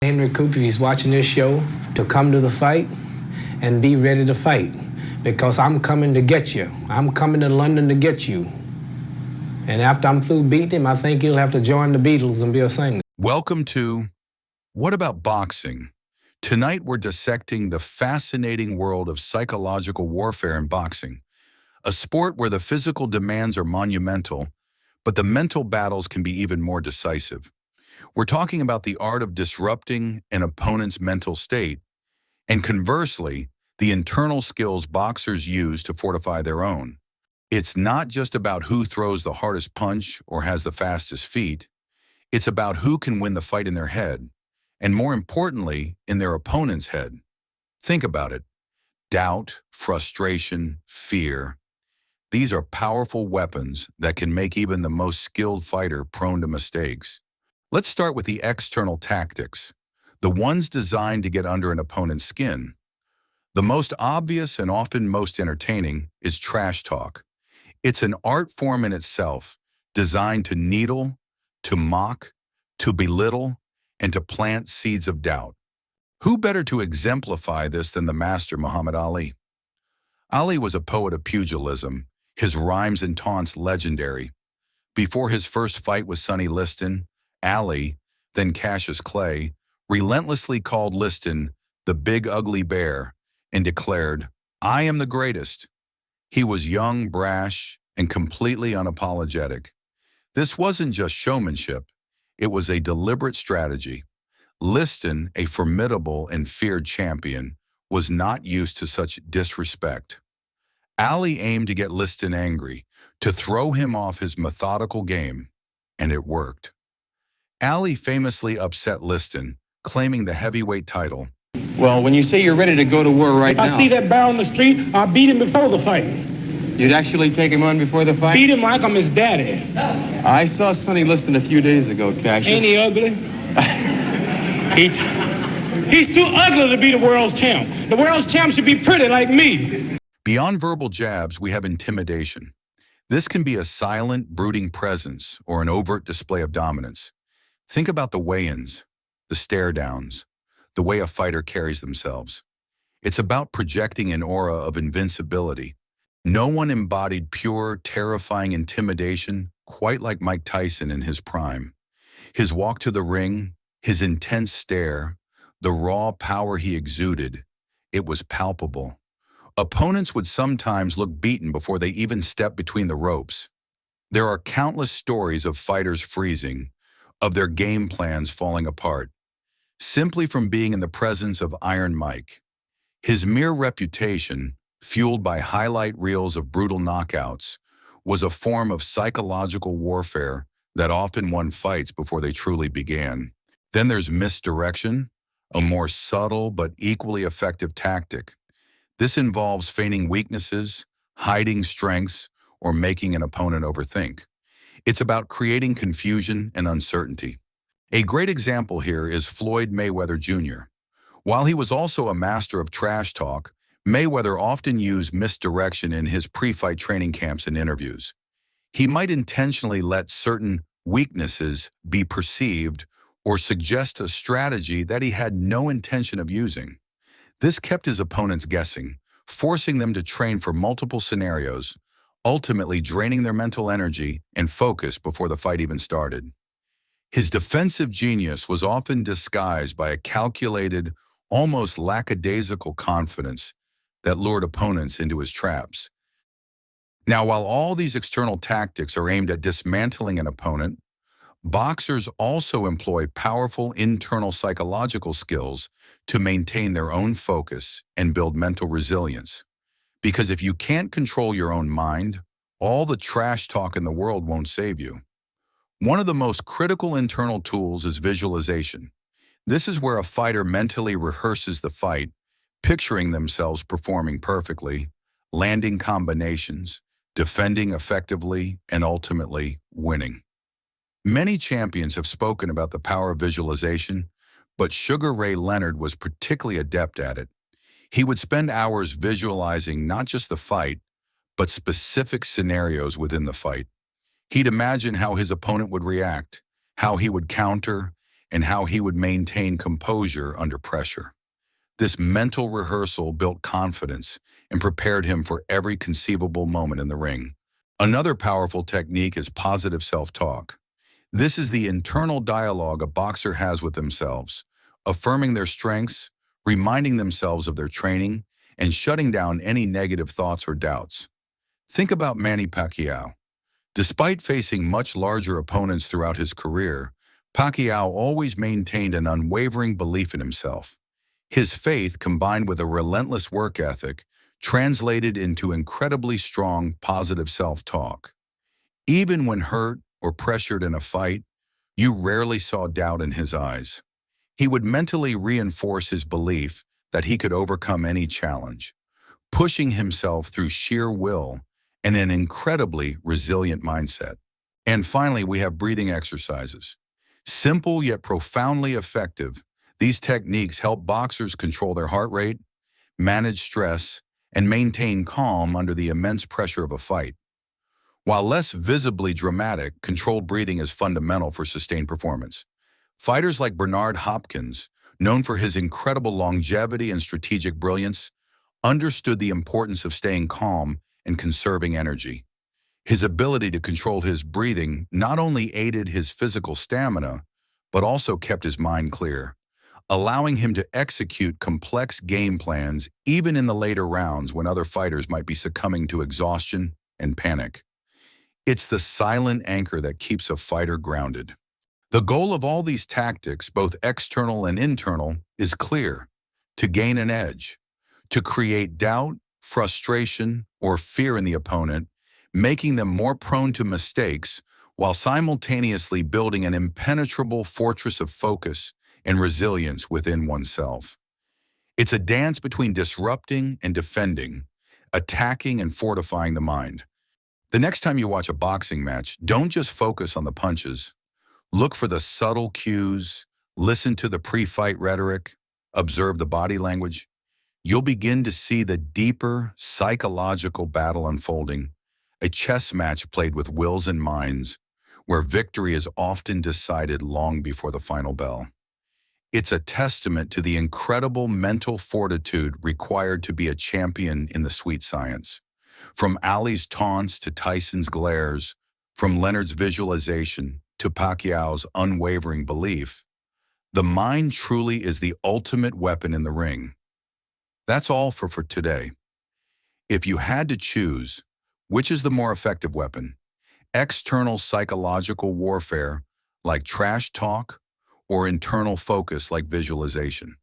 Henry Cooper, if he's watching this show, to come to the fight and be ready to fight, because I'm coming to get you. I'm coming to London to get you. And after I'm through beating him, I think he'll have to join the Beatles and be a singer. Welcome to What About Boxing? Tonight we're dissecting the fascinating world of psychological warfare in boxing, a sport where the physical demands are monumental, but the mental battles can be even more decisive. We're talking about the art of disrupting an opponent's mental state, and conversely, the internal skills boxers use to fortify their own. It's not just about who throws the hardest punch or has the fastest feet. It's about who can win the fight in their head, and more importantly, in their opponent's head. Think about it. Doubt, frustration, fear. These are powerful weapons that can make even the most skilled fighter prone to mistakes. Let's start with the external tactics, the ones designed to get under an opponent's skin. The most obvious and often most entertaining is trash talk. It's an art form in itself, designed to needle, to mock, to belittle, and to plant seeds of doubt. Who better to exemplify this than the master Muhammad Ali? Ali was a poet of pugilism, his rhymes and taunts legendary. Before his first fight with Sonny Liston, Ali, then Cassius Clay, relentlessly called Liston the big ugly bear and declared, "I am the greatest." He was young, brash, and completely unapologetic. This wasn't just showmanship, it was a deliberate strategy. Liston, a formidable and feared champion, was not used to such disrespect. Ali aimed to get Liston angry, to throw him off his methodical game, and it worked. Ali famously upset Liston, claiming the heavyweight title. Well, when you say you're ready to go to war right now... I see that barrel in the street, I'll beat him before the fight. You'd actually take him on before the fight? Beat him like I'm his daddy. I saw Sonny Liston a few days ago, Cassius. Ain't he ugly? He's too ugly to be the world's champ. The world's champ should be pretty like me. Beyond verbal jabs, we have intimidation. This can be a silent, brooding presence or an overt display of dominance. Think about the weigh-ins, the stare-downs, the way a fighter carries themselves. It's about projecting an aura of invincibility. No one embodied pure, terrifying intimidation quite like Mike Tyson in his prime. His walk to the ring, his intense stare, the raw power he exuded, it was palpable. Opponents would sometimes look beaten before they even stepped between the ropes. There are countless stories of fighters freezing, of their game plans falling apart, simply from being in the presence of Iron Mike. His mere reputation, fueled by highlight reels of brutal knockouts, was a form of psychological warfare that often won fights before they truly began. Then there's misdirection, a more subtle but equally effective tactic. This involves feigning weaknesses, hiding strengths, or making an opponent overthink. It's about creating confusion and uncertainty. A great example here is Floyd Mayweather Jr. While he was also a master of trash talk, Mayweather often used misdirection in his pre-fight training camps and interviews. He might intentionally let certain weaknesses be perceived or suggest a strategy that he had no intention of using. This kept his opponents guessing, forcing them to train for multiple scenarios, ultimately draining their mental energy and focus before the fight even started. His defensive genius was often disguised by a calculated, almost lackadaisical confidence that lured opponents into his traps. Now, while all these external tactics are aimed at dismantling an opponent, boxers also employ powerful internal psychological skills to maintain their own focus and build mental resilience. Because if you can't control your own mind, all the trash talk in the world won't save you. One of the most critical internal tools is visualization. This is where a fighter mentally rehearses the fight, picturing themselves performing perfectly, landing combinations, defending effectively, and ultimately winning. Many champions have spoken about the power of visualization, but Sugar Ray Leonard was particularly adept at it. He would spend hours visualizing not just the fight, but specific scenarios within the fight. He'd imagine how his opponent would react, how he would counter, and how he would maintain composure under pressure. This mental rehearsal built confidence and prepared him for every conceivable moment in the ring. Another powerful technique is positive self-talk. This is the internal dialogue a boxer has with themselves, affirming their strengths, reminding themselves of their training, and shutting down any negative thoughts or doubts. Think about Manny Pacquiao. Despite facing much larger opponents throughout his career, Pacquiao always maintained an unwavering belief in himself. His faith, combined with a relentless work ethic, translated into incredibly strong, positive self-talk. Even when hurt or pressured in a fight, you rarely saw doubt in his eyes. He would mentally reinforce his belief that he could overcome any challenge, pushing himself through sheer will and an incredibly resilient mindset. And finally, we have breathing exercises. Simple yet profoundly effective, these techniques help boxers control their heart rate, manage stress, and maintain calm under the immense pressure of a fight. While less visibly dramatic, controlled breathing is fundamental for sustained performance. Fighters like Bernard Hopkins, known for his incredible longevity and strategic brilliance, understood the importance of staying calm and conserving energy. His ability to control his breathing not only aided his physical stamina, but also kept his mind clear, allowing him to execute complex game plans even in the later rounds when other fighters might be succumbing to exhaustion and panic. It's the silent anchor that keeps a fighter grounded. The goal of all these tactics, both external and internal, is clear: to gain an edge, to create doubt, frustration, or fear in the opponent, making them more prone to mistakes while simultaneously building an impenetrable fortress of focus and resilience within oneself. It's a dance between disrupting and defending, attacking and fortifying the mind. The next time you watch a boxing match, don't just focus on the punches. Look for the subtle cues, listen to the pre-fight rhetoric, observe the body language. You'll begin to see the deeper psychological battle unfolding, a chess match played with wills and minds, where victory is often decided long before the final bell. It's a testament to the incredible mental fortitude required to be a champion in the sweet science. From Ali's taunts to Tyson's glares, from Leonard's visualization to Pacquiao's unwavering belief, the mind truly is the ultimate weapon in the ring. That's all for today. If you had to choose, which is the more effective weapon? External psychological warfare, like trash talk, or internal focus like visualization?